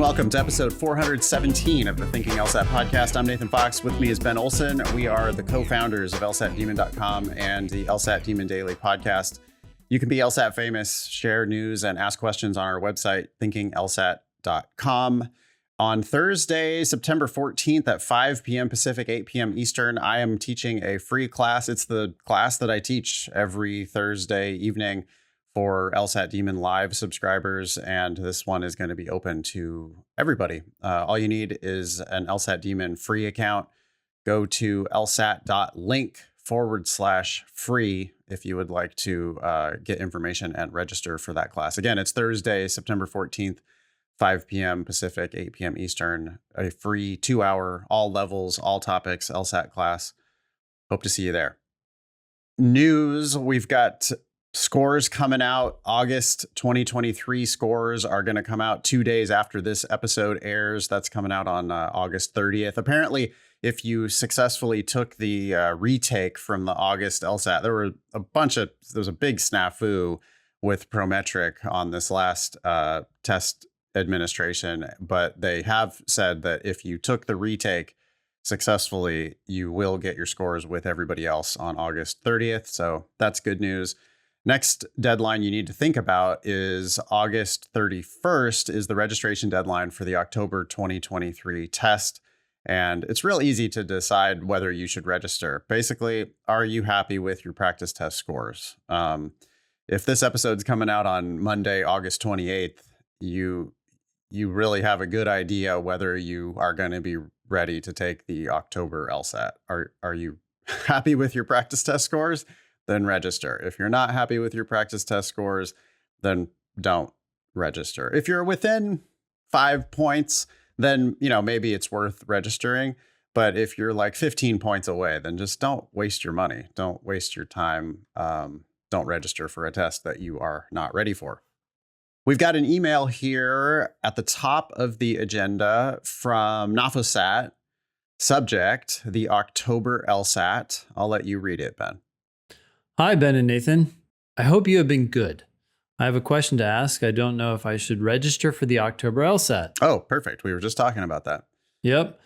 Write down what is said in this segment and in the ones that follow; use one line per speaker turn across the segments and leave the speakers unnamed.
welcome to episode 417 of the Thinking LSAT podcast. I'm Nathan Fox. With me is Ben Olson. We are the co-founders of LSATdemon.com and the LSAT Demon Daily podcast. You can be LSAT famous, share news, and ask questions on our website, thinkinglsat.com. On Thursday, September 14th at 5 p.m. Pacific, 8 p.m. Eastern, I am teaching a free class. It's the class that I teach every Thursday evening for LSAT Demon Live subscribers, and this one is going to be open to everybody. All you need is an LSAT Demon free account. Go to lsat.link/free if you would like to get information and register for that class. Again, it's Thursday, September 14th, 5 p.m. Pacific, 8 p.m. Eastern, a free 2-hour, all levels, all topics LSAT class. Hope to see you there. News, we've got scores coming out. August 2023 scores are going to come out 2 days after this episode airs. That's coming out on August 30th. Apparently, if you successfully took the retake from the August LSAT, there was a big snafu with Prometric on this last test administration, but they have said that if you took the retake successfully, you will get your scores with everybody else on August 30th. So that's good news. Next deadline you need to think about is August 31st is the registration deadline for the October 2023 test. And it's real easy to decide whether you should register. Basically, are you happy with your practice test scores? If this episode's coming out on Monday, August 28th, you really have a good idea whether you are going to be ready to take the October LSAT. Are you happy with your practice test scores? Then register. If you're not happy with your practice test scores, then don't register. If you're within 5 points, then, maybe it's worth registering. But if you're like 15 points away, then just don't waste your money. Don't waste your time. Don't register for a test that you are not ready for. We've got an email here at the top of the agenda from NAFOSAT. Subject, the October LSAT. I'll let you read it, Ben.
Hi, Ben and Nathan. I hope you have been good. I have a question to ask. I don't know if I should register for the October LSAT.
Oh, perfect. We were just talking about that.
Yep.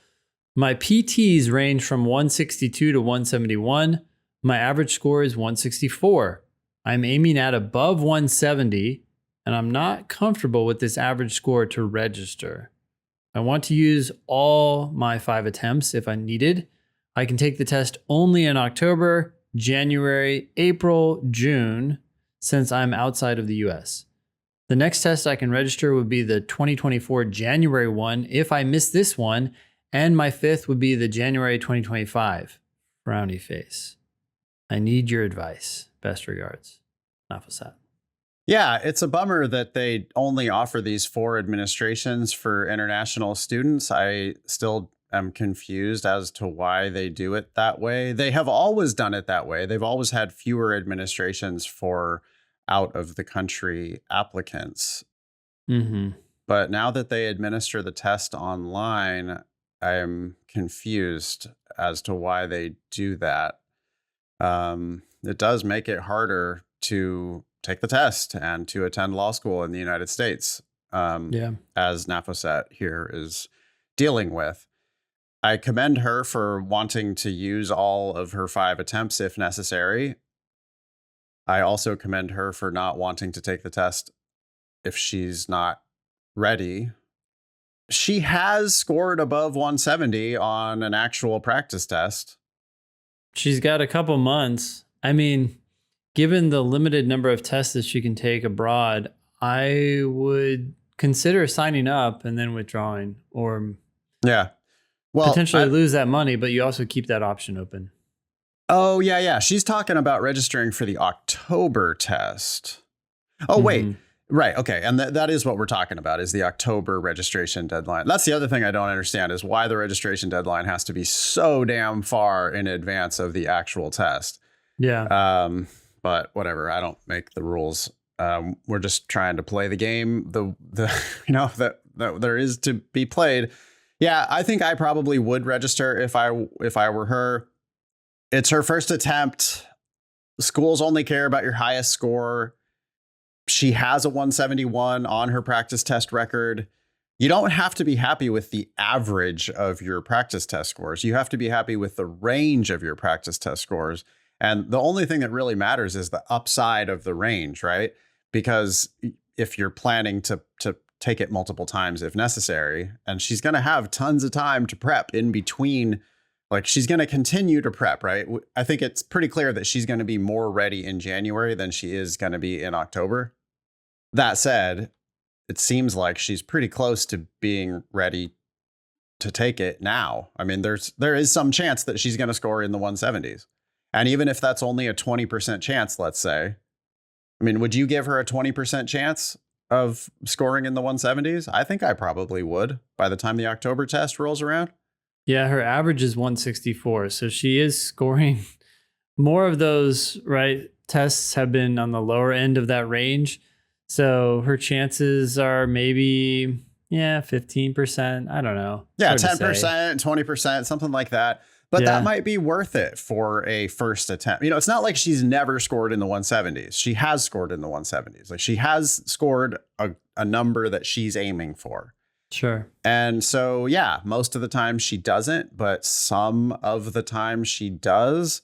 My PTs range from 162 to 171. My average score is 164. I'm aiming at above 170, and I'm not comfortable with this average score to register. I want to use all my 5 attempts if I needed. I can take the test only in October, January, April, June, since I'm outside of the US. The next test I can register would be the 2024 January one if I miss this one, and my 5th would be the January 2025. Frowny face. I need your advice. Best regards. NAFOSAT.
Yeah, it's a bummer that they only offer these 4 administrations for international students. I still am confused as to why they do it that way. They have always done it that way. They've always had fewer administrations for out of the country applicants.
Mm-hmm.
But now that they administer the test online, I'm confused as to why they do that. It does make it harder to take the test and to attend law school in the United States, as NAFOSAT here is dealing with. I commend her for wanting to use all of her 5 attempts if necessary. I also commend her for not wanting to take the test if she's not ready. She has scored above 170 on an actual practice test.
She's got a couple months. I mean, given the limited number of tests that she can take abroad, I would consider signing up and then withdrawing, or potentially lose that money, but you also keep that option open.
Oh, yeah. She's talking about registering for the October test. Oh, wait. Right. Okay. And that is what we're talking about, is the October registration deadline. That's the other thing I don't understand, is why the registration deadline has to be so damn far in advance of the actual test.
Yeah.
But whatever. I don't make the rules. We're just trying to play the game that there is to be played. Yeah, I think I probably would register if I were her. It's her first attempt. Schools only care about your highest score. She has a 171 on her practice test record. You don't have to be happy with the average of your practice test scores. You have to be happy with the range of your practice test scores. And the only thing that really matters is the upside of the range, right? Because if you're planning to take it multiple times if necessary, and she's going to have tons of time to prep in between, like she's going to continue to prep, right? I think it's pretty clear that she's going to be more ready in January than she is going to be in October. That said, it seems like she's pretty close to being ready to take it now. I mean, there is some chance that she's going to score in the 170s. And even if that's only a 20% chance, let's say, I mean, would you give her a 20% chance of scoring in the 170s? I think I probably would by the time the October test rolls around.
Yeah, her average is 164. So she is scoring more of those, right? Tests have been on the lower end of that range. So her chances are maybe, 15%. I don't know.
Yeah, 10%, 20%, something like that. But that might be worth it for a first attempt. You know, it's not like she's never scored in the 170s. She has scored in the 170s. Like she has scored a number that she's aiming for.
Sure.
And so, yeah, most of the time she doesn't, but some of the time she does.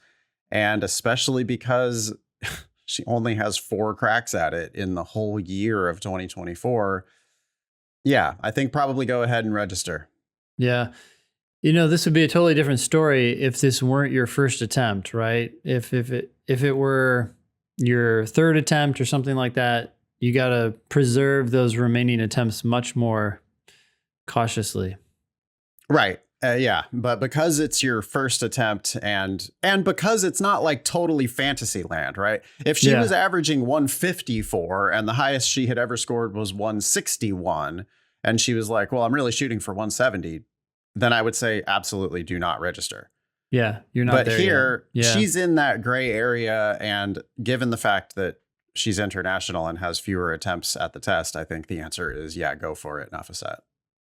And especially because she only has 4 cracks at it in the whole year of 2024. Yeah, I think probably go ahead and register.
Yeah. You know, this would be a totally different story if this weren't your first attempt, right? If it were your third attempt or something like that, you got to preserve those remaining attempts much more cautiously.
Right. Yeah. But because it's your first attempt and because it's not like totally fantasy land, right? If she was averaging 154 and the highest she had ever scored was 161 and she was like, well, I'm really shooting for 170, then I would say absolutely do not register.
Yeah. You're not
but
there
here,
yet. Yeah.
She's in that gray area. And given the fact that she's international and has fewer attempts at the test, I think the answer is, yeah, go for it. Nafasat.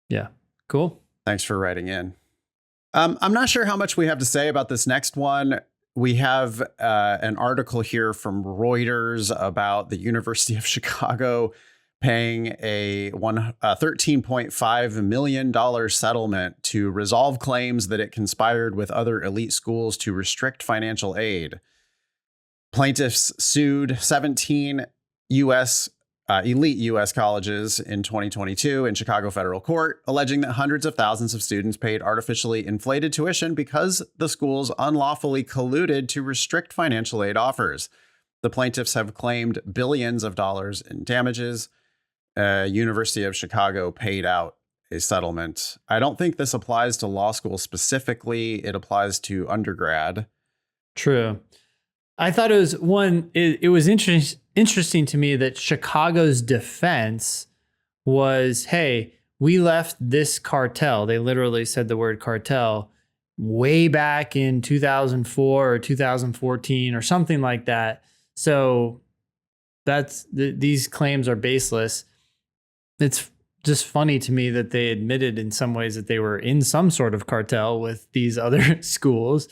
Yeah. Cool.
Thanks for writing in. I'm not sure how much we have to say about this next one. We have an article here from Reuters about the University of Chicago paying a $13.5 million settlement to resolve claims that it conspired with other elite schools to restrict financial aid. Plaintiffs sued 17 elite U.S. colleges in 2022 in Chicago federal court, alleging that hundreds of thousands of students paid artificially inflated tuition because the schools unlawfully colluded to restrict financial aid offers. The plaintiffs have claimed billions of dollars in damages. University of Chicago paid out a settlement. I don't think this applies to law school specifically. It applies to undergrad.
True. I thought it was interesting to me that Chicago's defense was, hey, we left this cartel. They literally said the word cartel way back in 2004 or 2014 or something like that. So these claims are baseless. It's just funny to me that they admitted in some ways that they were in some sort of cartel with these other schools.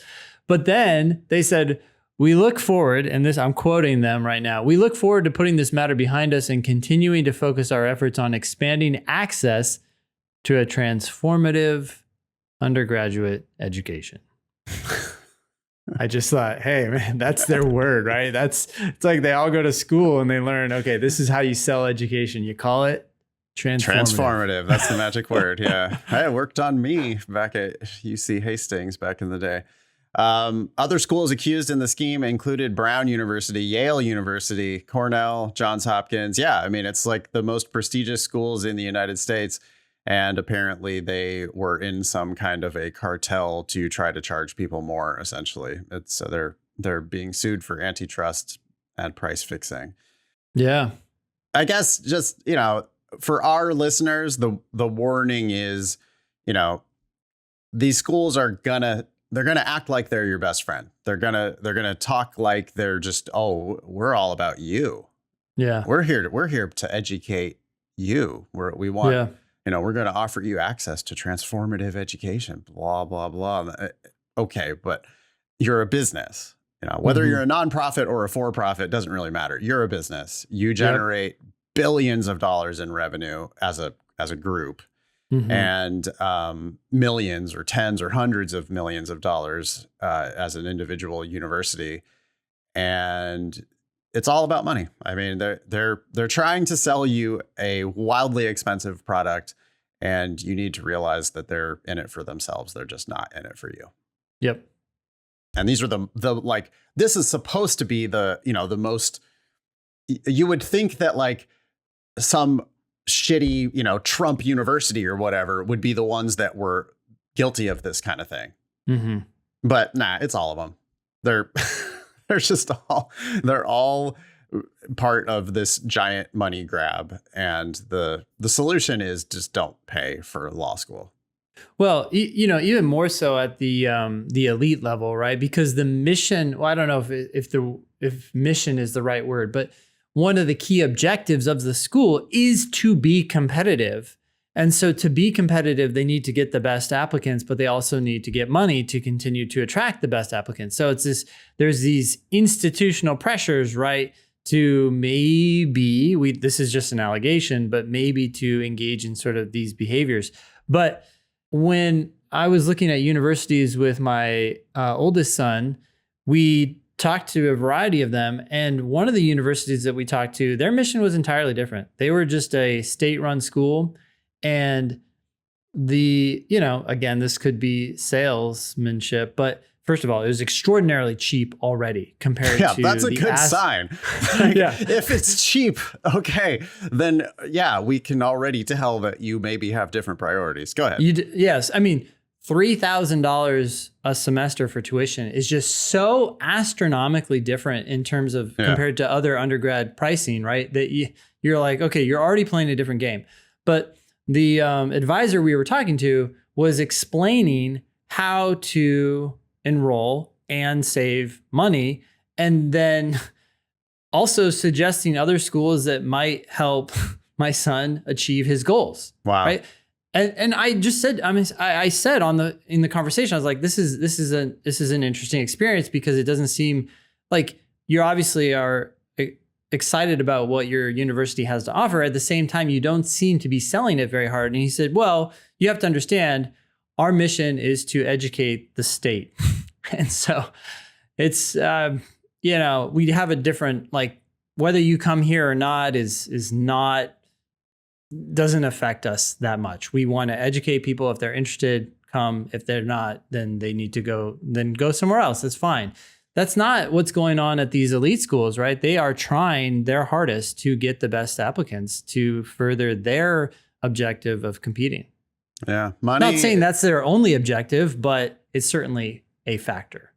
But then they said, we look forward, and this, I'm quoting them right now, we look forward to putting this matter behind us and continuing to focus our efforts on expanding access to a transformative undergraduate education. I just thought, hey, man, that's their word, right? It's like they all go to school and they learn, okay, this is how you sell education. You call it transformative.
That's the magic word. Yeah. It worked on me back at UC Hastings back in the day. Other schools accused in the scheme included Brown University, Yale University, Cornell, Johns Hopkins. Yeah, I mean, it's like the most prestigious schools in the United States. And apparently they were in some kind of a cartel to try to charge people more, essentially. It's they're being sued for antitrust and price fixing.
Yeah.
I guess just, for our listeners, the warning is, these schools are they're gonna act like they're your best friend. They're gonna talk like they're just, oh, we're all about you.
Yeah,
we're here to educate you. We want, we're gonna offer you access to transformative education. Blah blah blah. Okay, but you're a business. Whether you're a nonprofit or a for-profit doesn't really matter. You're a business. You generate billions of dollars in revenue as a group. and millions or tens or hundreds of millions of dollars as an individual university. And it's all about money. I mean, they're trying to sell you a wildly expensive product, and you need to realize that they're in it for themselves. They're just not in it for you.
Yep.
And these are the like, this is supposed to be the, the most, you would think that like some shitty, Trump university or whatever would be the ones that were guilty of this kind of thing.
Mm-hmm.
But nah, it's all of them. They're they're all part of this giant money grab. And the solution is just don't pay for law school.
Well, even more so at the elite level, right? Because the mission, well, I don't know if mission is the right word, but one of the key objectives of the school is to be competitive. And so to be competitive, they need to get the best applicants, but they also need to get money to continue to attract the best applicants. So there's these institutional pressures, right? To maybe, this is just an allegation, but maybe to engage in sort of these behaviors. But when I was looking at universities with my oldest son, we talked to a variety of them. And one of the universities that we talked to, their mission was entirely different. They were just a state-run school. And again, this could be salesmanship, but first of all, it was extraordinarily cheap already compared to
that's a good sign.
Yeah.
If it's cheap, okay, then yeah, we can already tell that you maybe have different priorities. Go ahead.
Yes. I mean, $3,000 a semester for tuition is just so astronomically different in terms of compared to other undergrad pricing, right? That you're like, okay, you're already playing a different game. But the advisor we were talking to was explaining how to enroll and save money, and then also suggesting other schools that might help my son achieve his goals.
Wow.
Right. And I just said, I said in the conversation, I was like, this is an interesting experience because it doesn't seem like you obviously are excited about what your university has to offer. At the same time, you don't seem to be selling it very hard. And he said, well, you have to understand our mission is to educate the state. And so it's, we have a different, like, whether you come here or not doesn't affect us that much. We want to educate people. If they're interested, come. If they're not, then they need to go somewhere else. That's fine. That's not what's going on at these elite schools, right? They are trying their hardest to get the best applicants to further their objective of competing.
Yeah. Money.
Not saying that's their only objective, but it's certainly a factor.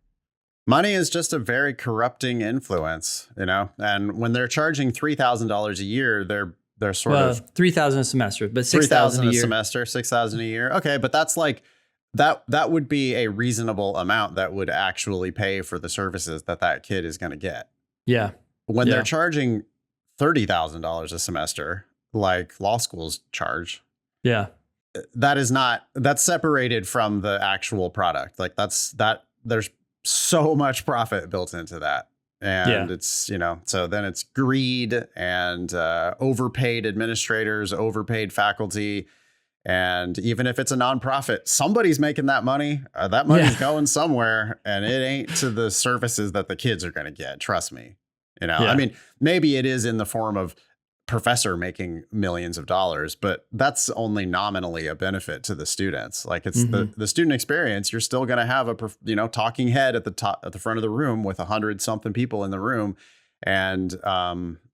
Money is just a very corrupting influence, and when they're charging $3,000 a year, they're sort of
$3,000 a semester, but $6,000 a year.
semester, $6,000 a year. Okay. But that's like, that would be a reasonable amount that would actually pay for the services that kid is going to get.
Yeah.
When they're charging $30,000 a semester, like law schools charge.
Yeah.
That's separated from the actual product. Like there's so much profit built into that. And it's, so then it's greed and overpaid administrators, overpaid faculty. And even if it's a nonprofit, somebody's making that money. That money's going somewhere, and it ain't to the services that the kids are going to get. Trust me. I mean, maybe it is in the form of professor making millions of dollars, but that's only nominally a benefit to the students. Like it's the student experience. You're still going to have a, talking head at the front of the room with 100-something people in the room. And,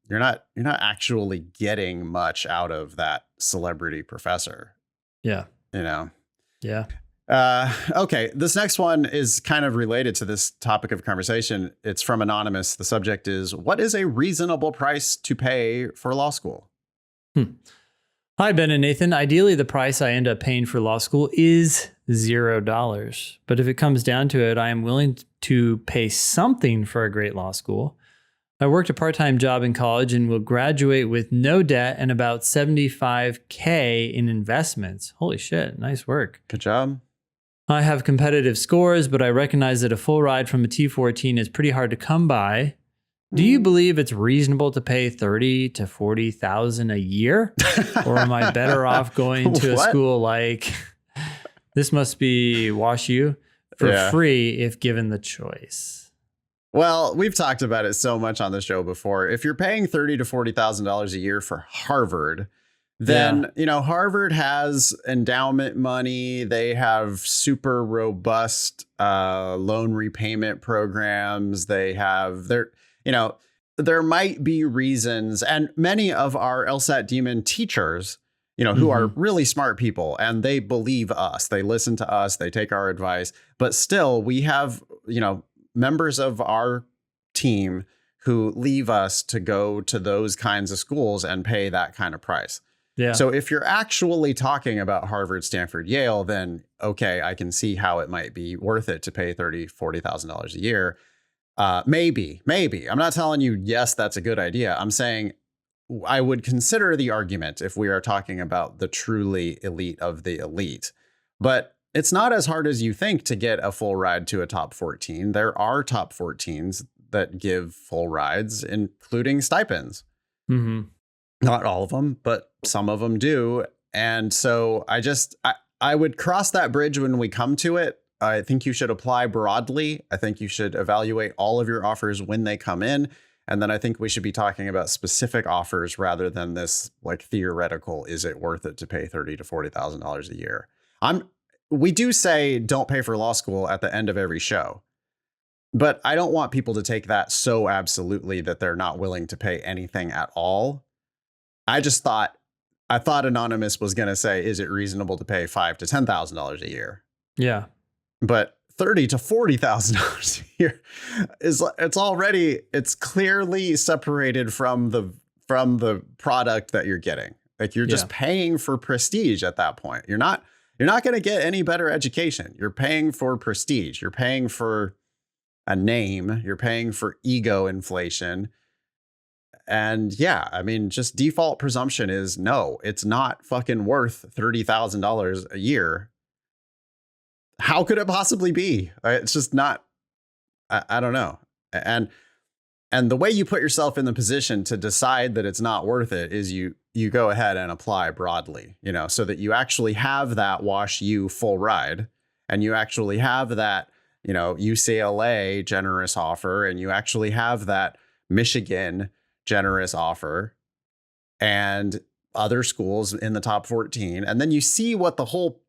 you're not actually getting much out of that celebrity professor.
Yeah. Yeah.
Okay. This next one is kind of related to this topic of conversation. It's from Anonymous. The subject is, what is a reasonable price to pay for law school?
Hi, Ben and Nathan. Ideally, the price I end up paying for law school is $0. But if it comes down to it, I am willing to pay something for a great law school. I worked a part-time job in college and will graduate with no debt and about $75,000 in investments. Holy shit. Nice work.
Good job.
I have competitive scores, but I recognize that a full ride from a T14 is pretty hard to come by. Do you believe it's reasonable to pay 30 to 40,000 a year? Or am I better off going to a school like this must be WashU for free if given the choice?
Well, we've talked about it so much on the show before. If you're paying $30,000 to $40,000 a year for Harvard, then, Harvard has endowment money. They have super robust loan repayment programs. They have there might be reasons, and many of our LSAT demon teachers, who are really smart people, and they believe us, they listen to us, they take our advice, but still we have, members of our team who leave us to go to those kinds of schools and pay that kind of price.
Yeah.
So if you're actually talking about Harvard, Stanford, Yale, then okay, I can see how it might be worth it to pay $30,000, $40,000 a year. Maybe. I'm not telling you, yes, that's a good idea. I'm saying I would consider the argument if we are talking about the truly elite of the elite. But it's not as hard as you think to get a full ride to a top 14. There are top 14s that give full rides, including stipends.
Mm-hmm.
Not all of them, but some of them do. And so I would cross that bridge when we come to it. I think you should apply broadly. I think you should evaluate all of your offers when they come in. And then I think we should be talking about specific offers rather than this like theoretical, is it worth it to pay $30,000 to $40,000 a year? We do say don't pay for law school at the end of every show, but I don't want people to take that so absolutely that they're not willing to pay anything at all. I thought Anonymous was going to say, is it reasonable to pay $5,000 to $10,000 a year?
Yeah.
But $30,000 to $40,000 a year it's clearly separated from the product that you're getting. Like you're just paying for prestige at that point. You're not going to get any better education. You're paying for prestige. You're paying for a name. You're paying for ego inflation. And just default presumption is no, it's not fucking worth $30,000 a year. How could it possibly be? It's just not. I don't know. And the way you put yourself in the position to decide that it's not worth it is you go ahead and apply broadly, so that you actually have that WashU full ride, and you actually have that, UCLA generous offer, and you actually have that Michigan generous offer and other schools in the top 14. And then you see what the whole,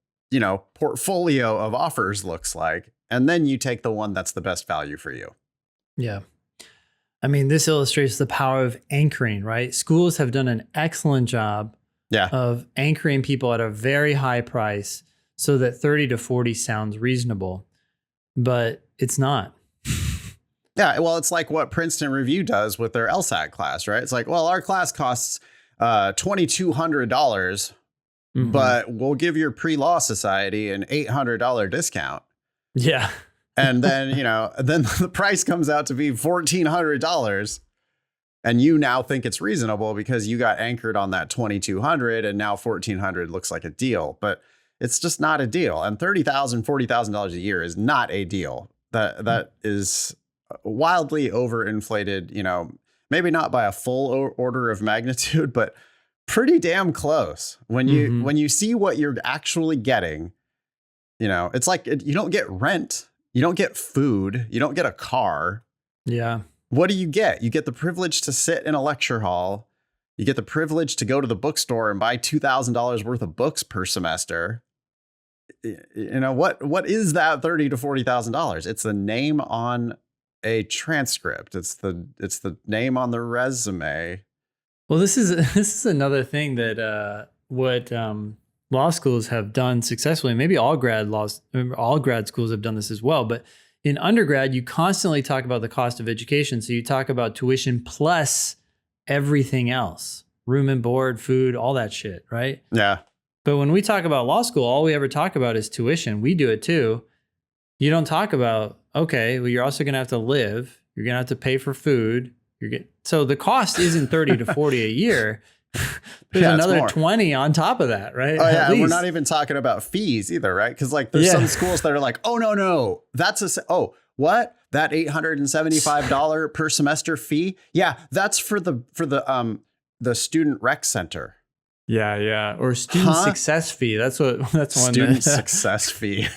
portfolio of offers looks like. And then you take the one that's the best value for you.
Yeah. I mean, this illustrates the power of anchoring, right? Schools have done an excellent job of anchoring people at a very high price so that 30 to 40 sounds reasonable, but it's not.
Yeah, well, it's like what Princeton Review does with their LSAT class, right? It's like, well, our class costs $2,200, but we'll give your pre-law society an $800 discount.
Yeah.
And then, then the price comes out to be $1,400. And you now think it's reasonable because you got anchored on that $2,200 and now $1,400 looks like a deal. But it's just not a deal. And $30,000, $40,000 a year is not a deal. That is wildly overinflated, maybe not by a full order of magnitude, but pretty damn close. When you see what you're actually getting, it's like you don't get rent, you don't get food, you don't get a car.
Yeah.
What do you get? You get the privilege to sit in a lecture hall. You get the privilege to go to the bookstore and buy $2,000 worth of books per semester. What is that $30,000 to $40,000? It's the name on a transcript. It's the name on the resume.
Well, this is another thing that what law schools have done successfully. Maybe all grad schools have done this as well. But in undergrad, you constantly talk about the cost of education. So you talk about tuition plus everything else, room and board, food, all that shit, right?
Yeah.
But when we talk about law school, all we ever talk about is tuition. We do it too. You don't talk about, okay, well, you're also going to have to live. You're going to have to pay for food. So the cost isn't 30 to 40 a year. There's another 20 on top of that, right?
Oh, yeah. We're not even talking about fees either, right? Because there's some schools that are like, oh, no, that's what? that $875 per semester fee. Yeah, that's for the student rec center.
Yeah. Or student success fee. That's one
student success fee.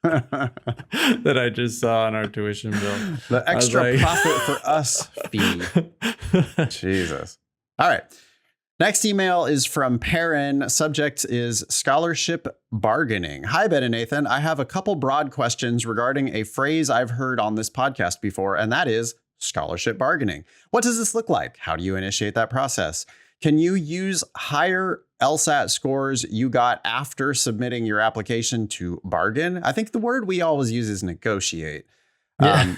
that I just saw on our tuition bill.
The extra profit for us fee. Jesus. All right. Next email is from Perrin. Subject is scholarship bargaining. Hi, Ben and Nathan. I have a couple broad questions regarding a phrase I've heard on this podcast before, and that is scholarship bargaining. What does this look like? How do you initiate that process? Can you use higher LSAT scores you got after submitting your application to bargain? I think the word we always use is negotiate.
Yeah.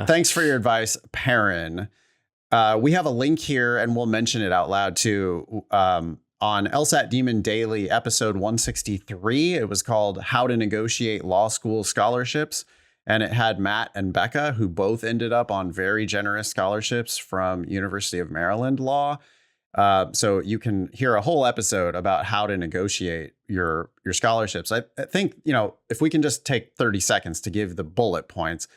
Thanks for your advice, Perrin. We have a link here and we'll mention it out loud too. On LSAT Demon Daily, episode 163, it was called How to Negotiate Law School Scholarships. And it had Matt and Becca, who both ended up on very generous scholarships from University of Maryland Law. So you can hear a whole episode about how to negotiate your scholarships. I think, if we can just take 30 seconds to give the bullet points.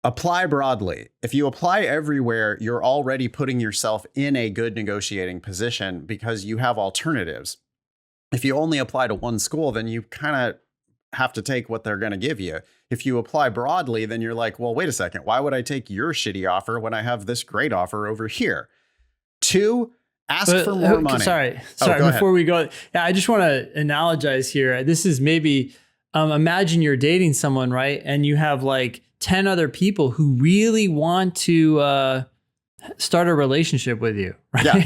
Apply broadly. If you apply everywhere, you're already putting yourself in a good negotiating position because you have alternatives. If you only apply to one school, then you kind of have to take what they're going to give you. If you apply broadly, then you're like, well, wait a second. Why would I take your shitty offer when I have this great offer over here? 2, ask for more money.
Sorry. Before we go, I just want to analogize here. This is maybe, imagine you're dating someone, right? And you have like 10 other people who really want to start a relationship with you, right? Yeah.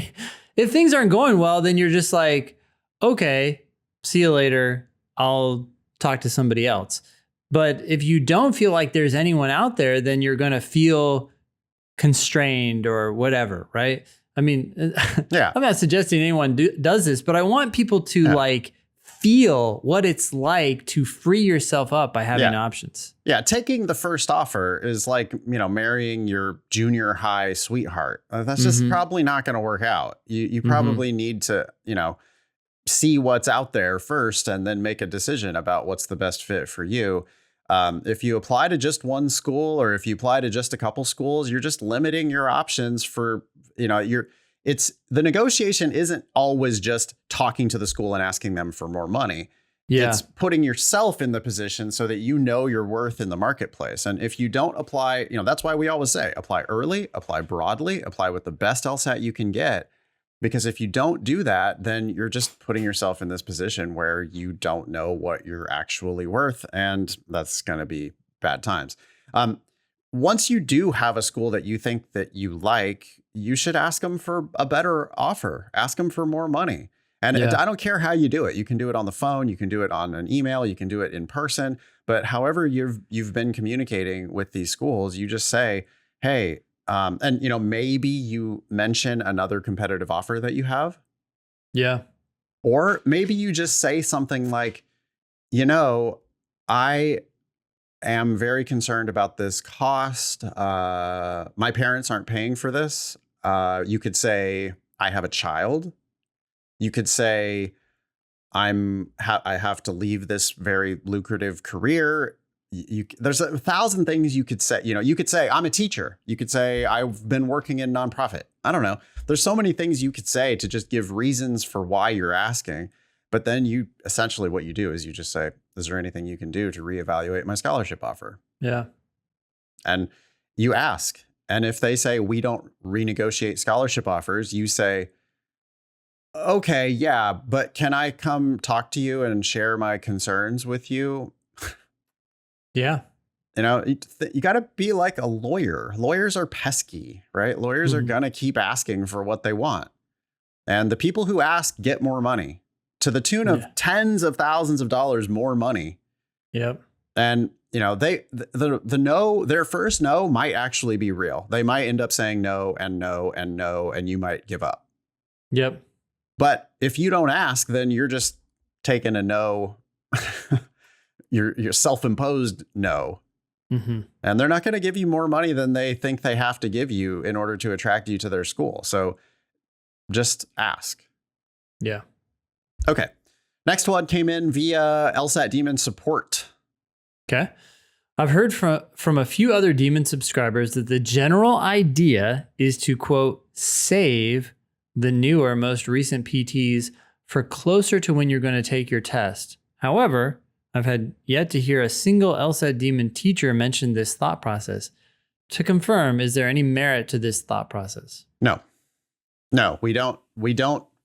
If things aren't going well, then you're just like, okay, see you later. I'll talk to somebody else. But if you don't feel like there's anyone out there, then you're going to feel constrained or whatever, right? I mean, I'm not suggesting anyone does this, but I want people to like feel what it's like to free yourself up by having options.
Yeah. Taking the first offer is like, marrying your junior high sweetheart. That's just probably not going to work out. You probably need to, see what's out there first and then make a decision about what's the best fit for you. If you apply to just one school or if you apply to just a couple schools, you're just limiting your options for, it's the negotiation isn't always just talking to the school and asking them for more money. Yeah. It's putting yourself in the position so that you know your worth in the marketplace. And if you don't apply, that's why we always say apply early, apply broadly, apply with the best LSAT you can get. Because if you don't do that, then you're just putting yourself in this position where you don't know what you're actually worth. And that's going to be bad times. Once you do have a school that you think that you like, you should ask them for a better offer. Ask them for more money. And I don't care how you do it. You can do it on the phone. You can do it on an email. You can do it in person. But however you've been communicating with these schools, you just say, hey, and maybe you mention another competitive offer that you have.
Yeah.
Or maybe you just say something like, I am very concerned about this cost. My parents aren't paying for this. You could say, I have a child. You could say, I have to leave this very lucrative career. There's 1,000 things you could say. You could say, I'm a teacher. You could say, I've been working in nonprofit. I don't know. There's so many things you could say to just give reasons for why you're asking. But then essentially what you do is you just say, is there anything you can do to reevaluate my scholarship offer?
Yeah.
And you ask. And if they say, we don't renegotiate scholarship offers, you say, okay, yeah, but can I come talk to you and share my concerns with you?
Yeah.
You got to be like a lawyer. Lawyers are pesky, right? Lawyers are going to keep asking for what they want. And the people who ask get more money to the tune of tens of thousands of dollars more money.
Yep.
And, their first no might actually be real. They might end up saying no and no and no, and you might give up.
Yep.
But if you don't ask, then you're just taking a no. Your self-imposed no. Mm-hmm. And they're not going to give you more money than they think they have to give you in order to attract you to their school. So just ask.
Yeah.
Okay. Next one came in via LSAT Demon support.
Okay. I've heard from a few other Demon subscribers that the general idea is to, quote, save the newer, most recent PTs for closer to when you're going to take your test. However, I've had yet to hear a single LSAT Demon teacher mention this thought process. To confirm, is there any merit to this thought process?
No, we don't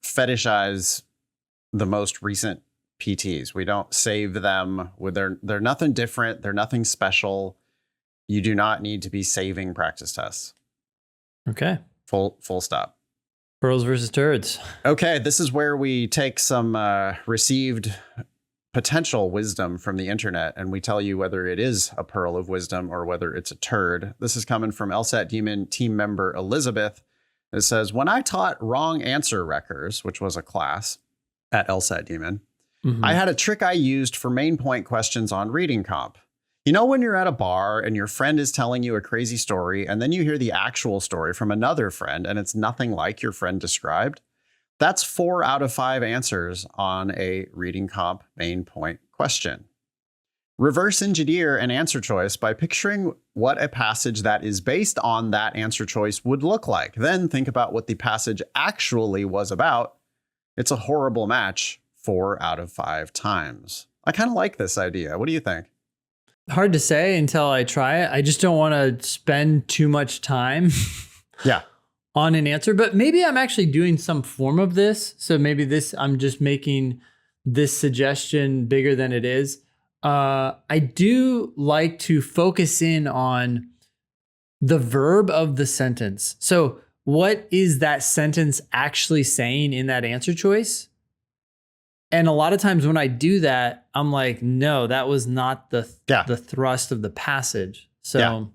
fetishize the most recent PTs. We don't save them. They're nothing different. They're nothing special. You do not need to be saving practice tests.
Okay.
Full stop.
Pearls versus turds.
Okay, this is where we take some received potential wisdom from the internet and we tell you whether it is a pearl of wisdom or whether it's a turd. This is coming from LSAT Demon team member Elizabeth. It says, when I taught wrong answer wreckers, which was a class at LSAT Demon, I had a trick I used for main point questions on reading comp. You know, when you're at a bar and your friend is telling you a crazy story and then you hear the actual story from another friend and it's nothing like your friend described? That's 4 out of 5 answers on a reading comp main point question. Reverse engineer an answer choice by picturing what a passage that is based on that answer choice would look like. Then think about what the passage actually was about. It's a horrible match 4 out of 5 times. I kind of like this idea. What do you think?
Hard to say until I try it. I just don't want to spend too much time on an answer, but maybe I'm actually doing some form of this. So maybe I'm just making this suggestion bigger than it is. I do like to focus in on the verb of the sentence. So what is that sentence actually saying in that answer choice? And a lot of times when I do that, I'm like, no, that was not the thrust of the passage. So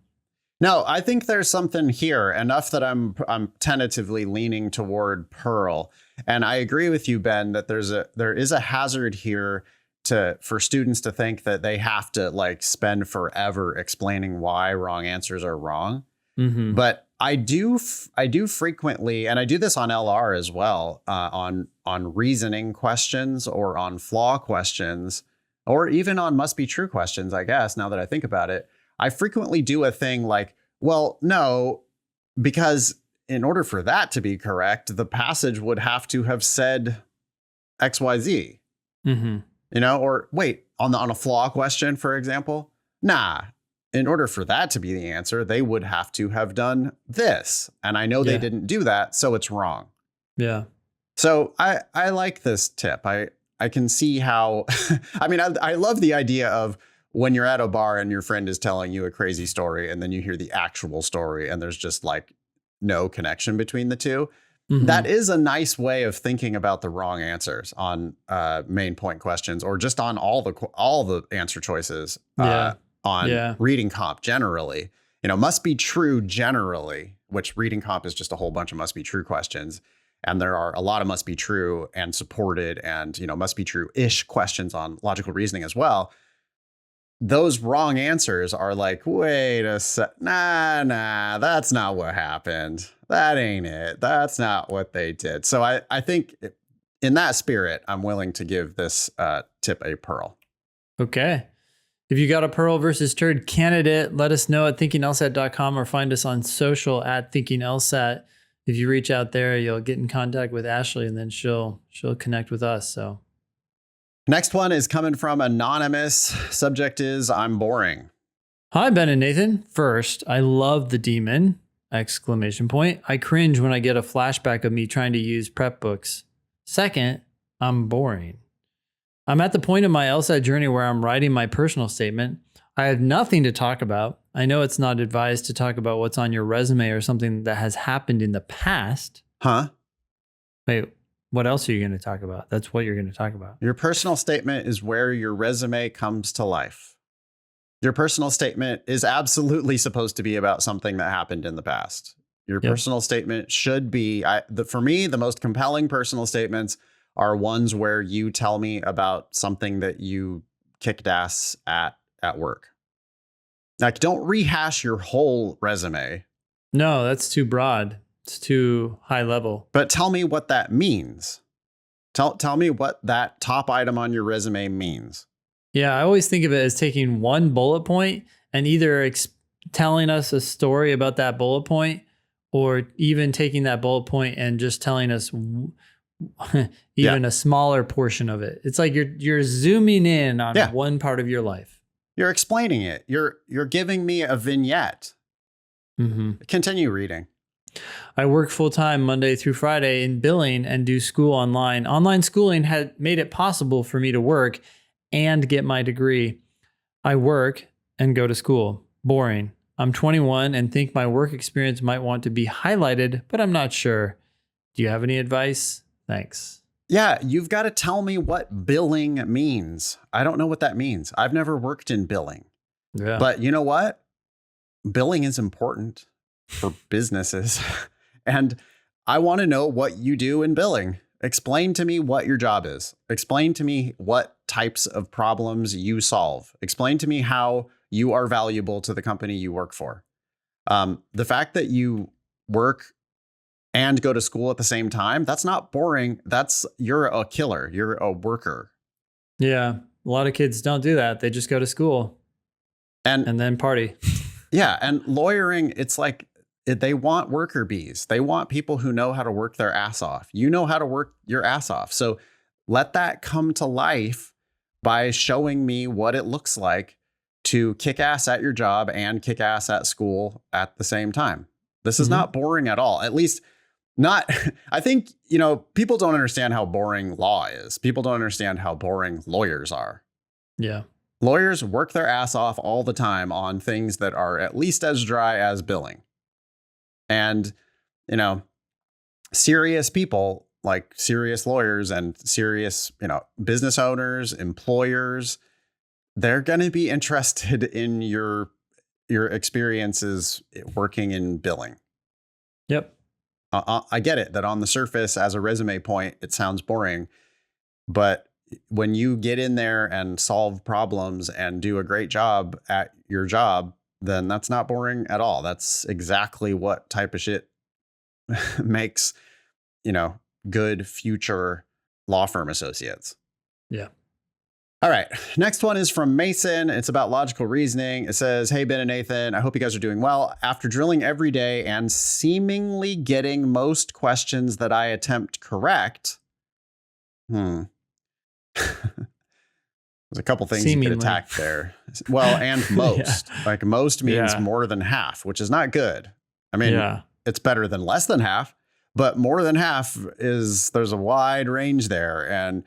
no, I think there's something here enough that I'm tentatively leaning toward Pearl. And I agree with you, Ben, that there is a hazard here for students to think that they have to like spend forever explaining why wrong answers are wrong. But I do frequently, and I do this on LR as well, on reasoning questions or on flaw questions, or even on must be true questions, I guess, now that I think about it. I frequently do a thing like, well, no, because in order for that to be correct, the passage would have to have said XYZ, you know, or wait, on a flaw question, for example, nah. In order for that to be the answer, they would have to have done this. And I know they didn't do that, so it's wrong.
Yeah.
So I like this tip. I can see how, I mean, I love the idea of when you're at a bar and your friend is telling you a crazy story and then you hear the actual story and there's just like no connection between the two. That is a nice way of thinking about the wrong answers on main point questions or just on all the answer choices. On reading comp generally, you know, must be true generally, which reading comp is just a whole bunch of must be true questions. And there are a lot of must be true and supported and, you know, must be true-ish questions on logical reasoning as well. Those wrong answers are like, wait a sec. Nah, that's not what happened. That ain't it. That's not what they did. So I think in that spirit, I'm willing to give this tip a pearl.
Okay. If you got a pearl versus turd candidate, let us know at thinkinglsat.com or find us on social at thinkinglsat. If you reach out there, you'll get in contact with Ashley and then she'll connect with us. So
next one is coming from anonymous. Subject is I'm boring.
Hi, Ben and Nathan. First, I love the demon! Exclamation point. I cringe when I get a flashback of me trying to use prep books. Second, I'm boring. I'm at the point in my LSAT journey where I'm writing my personal statement. I have nothing to talk about. I know it's not advised to talk about what's on your resume or something that has happened in the past.
Huh?
Wait, what else are you going to talk about? That's what you're going to talk about.
Your personal statement is where your resume comes to life. Your personal statement is absolutely supposed to be about something that happened in the past. Your personal statement should be, for me, the most compelling personal statements are ones where you tell me about something that you kicked ass at work. Like, don't rehash your whole resume.
No, that's too broad. It's too high level.
But tell me what that means. Tell me what that top item on your resume means.
Yeah, I always think of it as taking one bullet point and either telling us a story about that bullet point, or even taking that bullet point and just telling us even a smaller portion of it. It's like you're zooming in on one part of your life.
You're explaining it. You're giving me a vignette. Continue reading.
I work full-time Monday through Friday in billing and do school online. Online schooling had made it possible for me to work and get my degree. I work and go to school. Boring. I'm 21 and think my work experience might want to be highlighted, but I'm not sure. Do you have any advice? Thanks.
Yeah, you've got to tell me what billing means. I don't know what that means. I've never worked in billing.
Yeah.
But you know what? Billing is important for businesses. And I want to know what you do in billing. Explain to me what your job is. Explain to me what types of problems you solve. Explain to me how you are valuable to the company you work for. The fact that you work and go to school at the same time, that's not boring. You're a killer. You're a worker.
Yeah. A lot of kids don't do that. They just go to school and then party.
Yeah. And lawyering, it's like they want worker bees. They want people who know how to work their ass off. You know how to work your ass off. So let that come to life by showing me what it looks like to kick ass at your job and kick ass at school at the same time. This is not boring at all. At least not, I think, people don't understand how boring law is. People don't understand how boring lawyers are.
Yeah.
Lawyers work their ass off all the time on things that are at least as dry as billing. And, serious people like serious lawyers and serious, business owners, employers, they're going to be interested in your experiences working in billing.
Yep.
I get it that on the surface as a resume point, it sounds boring, but when you get in there and solve problems and do a great job at your job, then that's not boring at all. That's exactly what type of shit makes, good future law firm associates.
Yeah.
All right. Next one is from Mason. It's about logical reasoning. It says, "Hey, Ben and Nathan, I hope you guys are doing well. After drilling every day and seemingly getting most questions that I attempt correct." There's a couple things you could attack there. Well, and most. Like most means more than half, which is not good. I mean, it's better than less than half, but more than half there's a wide range there. And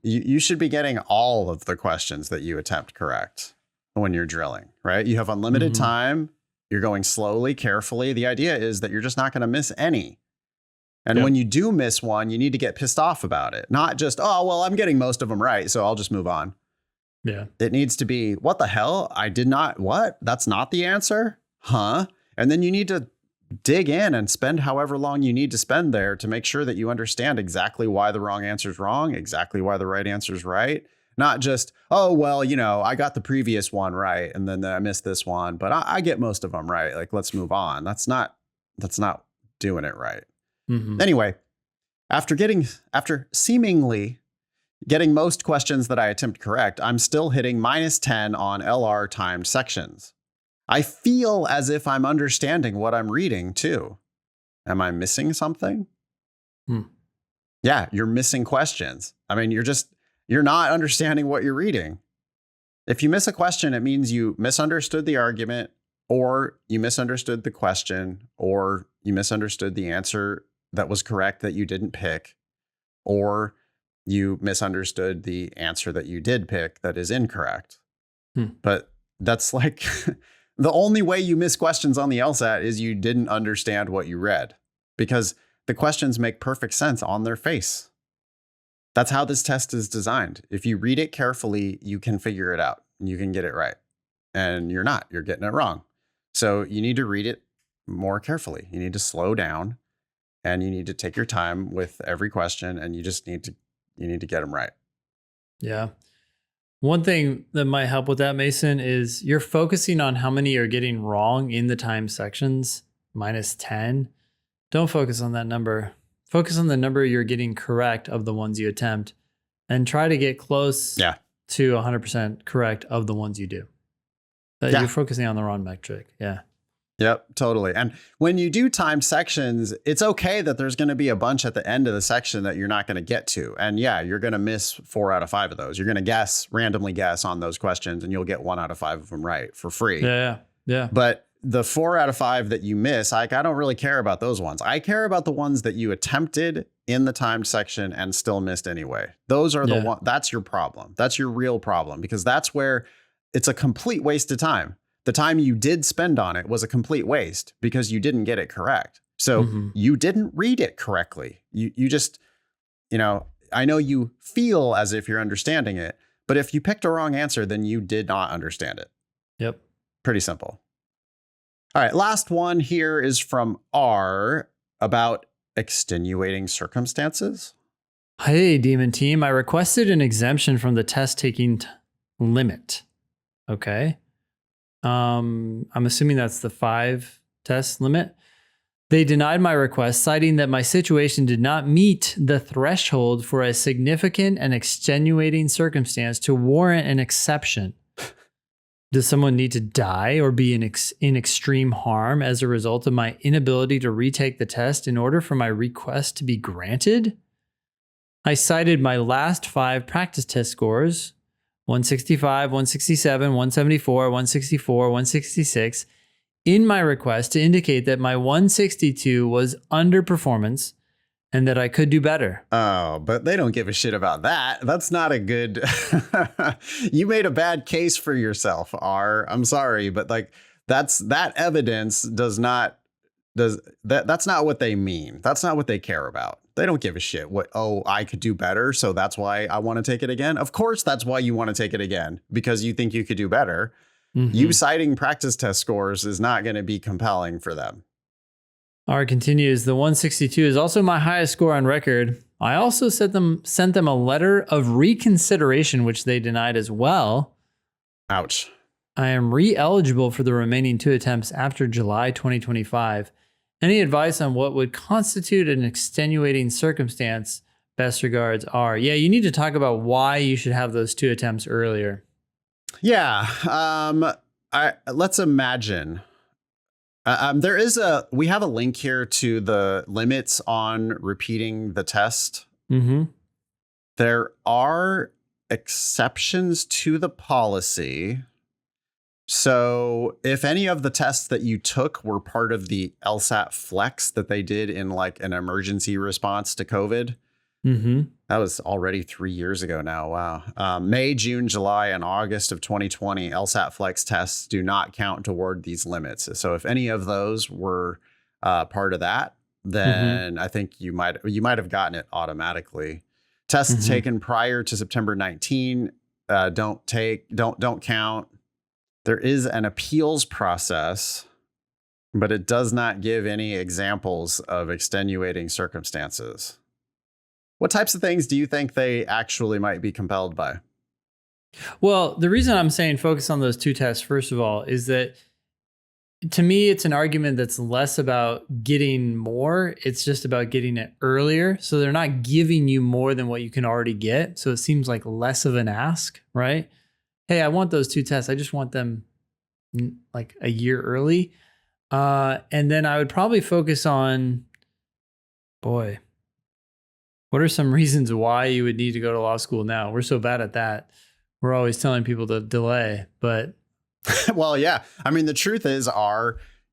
you should be getting all of the questions that you attempt correct when you're drilling, right? You have unlimited time. You're going slowly, carefully. The idea is that you're just not going to miss any. And when you do miss one, you need to get pissed off about it. Not just, oh, well, I'm getting most of them right, so I'll just move on.
Yeah.
It needs to be, what the hell? I did not, what? That's not the answer? Huh? And then you need to dig in and spend however long you need to spend there to make sure that you understand exactly why the wrong answer is wrong, exactly why the right answer is right. Not just, oh, well, I got the previous one right, and then I missed this one, but I get most of them right. Like, let's move on. That's not doing it right. Anyway, after seemingly getting most questions that I attempt correct, I'm still hitting -10 on LR timed sections. I feel as if I'm understanding what I'm reading too. Am I missing something? Yeah, you're missing questions. I mean, you're not understanding what you're reading. If you miss a question, it means you misunderstood the argument, or you misunderstood the question, or you misunderstood the answer that was correct that you didn't pick, or you misunderstood the answer that you did pick that is incorrect. But that's like the only way you miss questions on the LSAT is you didn't understand what you read, because the questions make perfect sense on their face. That's how this test is designed. If you read it carefully, you can figure it out and you can get it right. And you're getting it wrong. So you need to read it more carefully. You need to slow down and you need to take your time with every question, and you need to get them right.
Yeah. One thing that might help with that, Mason, is you're focusing on how many you're getting wrong in the time sections, -10. Don't focus on that number. Focus on the number you're getting correct of the ones you attempt, and try to get close to 100% correct of the ones you do.
Yeah.
You're focusing on the wrong metric. Yeah.
Yep, totally. And when you do timed sections, it's okay that there's going to be a bunch at the end of the section that you're not going to get to. And yeah, you're going to miss 4 out of 5 of those. You're going to randomly guess on those questions, and you'll get 1 out of 5 of them right for free.
Yeah.
But the 4 out of 5 that you miss, I don't really care about those ones. I care about the ones that you attempted in the timed section and still missed anyway. Those are the one. That's your problem. That's your real problem, because that's where it's a complete waste of time. The time you did spend on it was a complete waste because you didn't get it correct. So you didn't read it correctly. You just, I know you feel as if you're understanding it, but if you picked a wrong answer, then you did not understand it.
Yep.
Pretty simple. All right. Last one here is from R about extenuating circumstances.
Hey, Demon Team. I requested an exemption from the test taking limit. Okay. I'm assuming that's the 5 test limit. They denied my request, citing that my situation did not meet the threshold for a significant and extenuating circumstance to warrant an exception. Does someone need to die or be in extreme harm as a result of my inability to retake the test in order for my request to be granted? I cited my last 5 practice test scores, 165, 167, 174, 164, 166, in my request to indicate that my 162 was underperformance and that I could do better.
Oh, but they don't give a shit about that. That's not a good... You made a bad case for yourself, R. I'm sorry, but that evidence that's not what they mean. That's not what they care about. They don't give a shit I could do better, so that's why I want to take it again. Of course, that's why you want to take it again, because you think you could do better. You citing practice test scores is not going to be compelling for them.
R continues, the 162 is also my highest score on record. I also sent them a letter of reconsideration, which they denied as well.
Ouch.
I am re-eligible for the remaining 2 attempts after July 2025. Any advice on what would constitute an extenuating circumstance? Best regards, R. Yeah, you need to talk about why you should have those 2 attempts earlier.
Yeah. Let's imagine. We have a link here to the limits on repeating the test. There are exceptions to the policy. So if any of the tests that you took were part of the LSAT flex that they did in an emergency response to COVID, that was already 3 years ago now. Wow. May, June, July, and August of 2020, LSAT flex tests do not count toward these limits. So if any of those were part of that, then I think you might have gotten it automatically. Tests taken prior to September 19 don't count. There is an appeals process, but it does not give any examples of extenuating circumstances. What types of things do you think they actually might be compelled by?
Well, the reason I'm saying focus on those 2 tests, first of all, is that to me, it's an argument that's less about getting more. It's just about getting it earlier. So they're not giving you more than what you can already get. So it seems like less of an ask, right? Hey, I want those 2 tests. I just want them like a year early. And then I would probably focus on, what are some reasons why you would need to go to law school now? We're so bad at that. We're always telling people to delay, but.
Well, yeah. I mean, the truth is,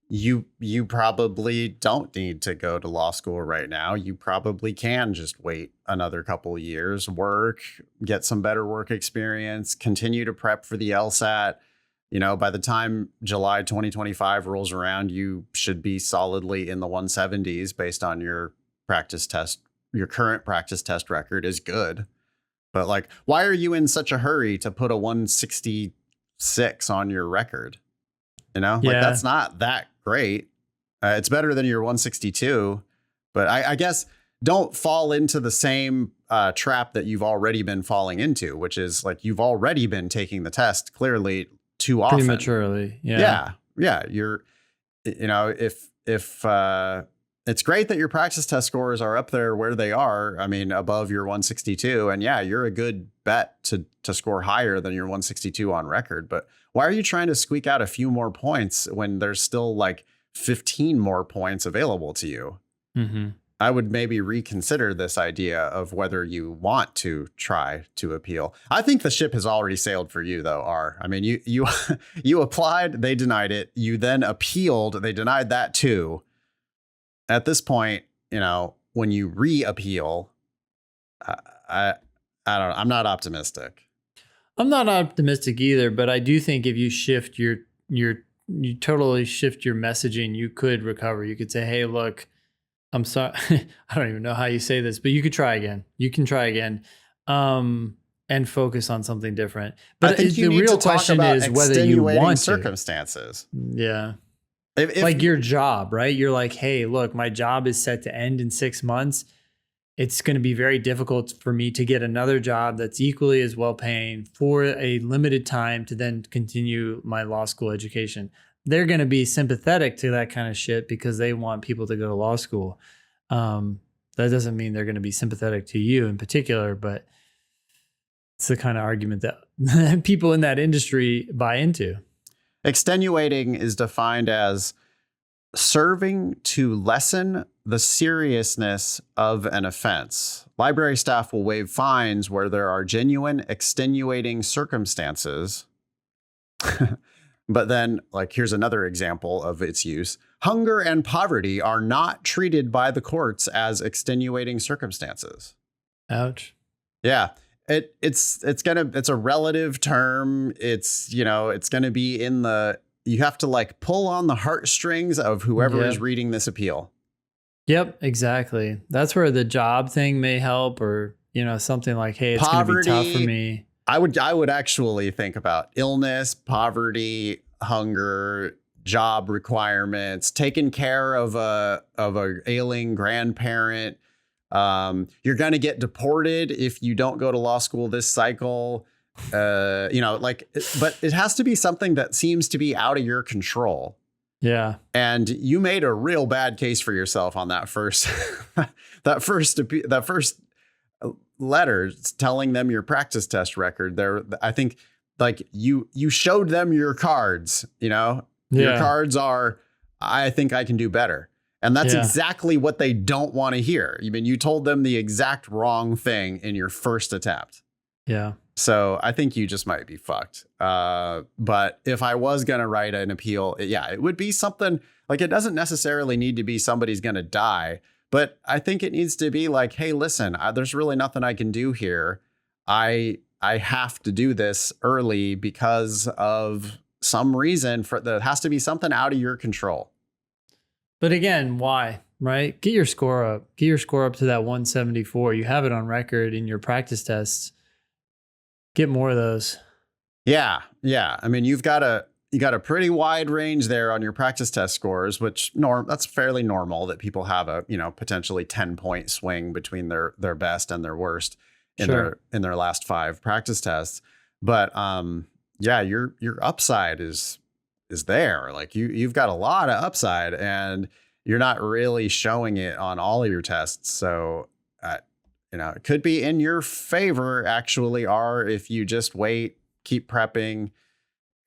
you probably don't need to go to law school right now. You probably can just wait another couple of years, work, get some better work experience, continue to prep for the LSAT. By the time July 2025 rolls around, you should be solidly in the 170s based on your practice test. Your current practice test record is good. But why are you in such a hurry to put a 166 on your record? That's not that great. It's better than your 162, but I guess don't fall into the same trap that you've already been falling into, which is you've already been taking the test clearly too often.
Prematurely. Yeah.
Yeah. You're, if it's great that your practice test scores are up there where they are. I mean, above your 162. And yeah, you're a good bet to score higher than your 162 on record. But why are you trying to squeak out a few more points when there's still like 15 more points available to you?
Mm-hmm.
I would maybe reconsider this idea of whether you want to try to appeal. I think the ship has already sailed for you, though, R. I mean, you you applied, they denied it. You then appealed, they denied that too. At this point, you know, when you re-appeal, I don't know. I'm not optimistic.
I'm not optimistic either, but I do think if you shift you totally shift your messaging, you could recover. You could say, hey, look, I'm sorry. I don't even know how you say this, but you could try again. You can try again and focus on something different. But
I think
the real question is whether you want
circumstances.
Yeah.
If
like your job, right? You're like, hey, look, my job is set to end in 6 months. It's going to be very difficult for me to get another job that's equally as well paying for a limited time to then continue my law school education. They're going to be sympathetic to that kind of shit because they want people to go to law school. That doesn't mean they're going to be sympathetic to you in particular, but it's the kind of argument that people in that industry buy into.
Extenuating is defined as serving to lessen the seriousness of an offense. Library staff will waive fines where there are genuine extenuating circumstances. But then, like, here's another example of its use. Hunger and poverty are not treated by the courts as extenuating circumstances.
Ouch.
Yeah. It's a relative term. It's, you know, it's going to be you have to like pull on the heartstrings of whoever is reading this appeal.
Yep, exactly. That's where the job thing may help, or, you know, something like, hey, it's going to be tough for me.
I would actually think about illness, poverty, hunger, job requirements, taking care of a ailing grandparent. You're going to get deported if you don't go to law school this cycle. You know, like, but it has to be something that seems to be out of your control.
Yeah.
And you made a real bad case for yourself on that first letter telling them your practice test record there. I think like you showed them your cards, you know, your cards are, I think I can do better. And that's exactly what they don't want to hear. I mean, you told them the exact wrong thing in your first attempt.
Yeah.
So I think you just might be fucked. But if I was going to write an appeal, it would be something like, it doesn't necessarily need to be somebody's going to die, but I think it needs to be like, hey, listen, there's really nothing I can do here. I have to do this early because of some reason. There has to be something out of your control.
But again, why? Right? Get your score up. Get your score up to that 174. You have it on record in your practice tests. Get more of those. Yeah.
I mean, you got a pretty wide range there on your practice test scores, which that's fairly normal that people have a, you know, potentially 10-point swing between their best and their worst in their last 5 practice tests. But your upside is there. Like you've got a lot of upside and you're not really showing it on all of your tests. So you know, it could be in your favor, actually, or if you just wait, keep prepping,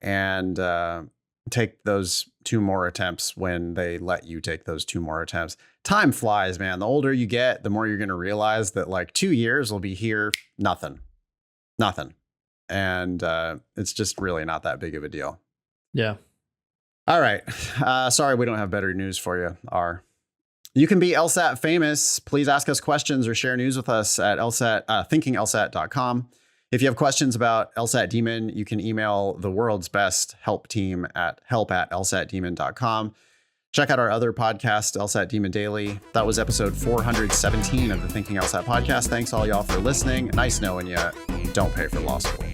and take those 2 more attempts when they let you take those 2 more attempts. Time flies, man. The older you get, the more you're going to realize that like 2 years will be here, nothing. And it's just really not that big of a deal.
Yeah. All right.
Sorry, we don't have better news for you, R. You can be LSAT famous. Please ask us questions or share news with us at thinkinglsat.com. If you have questions about LSAT Demon, you can email the world's best help team at help@lsatdemon.com. Check out our other podcast, LSAT Demon Daily. That was episode 417 of the Thinking LSAT podcast. Thanks all y'all for listening. Nice knowing you. Don't pay for law school.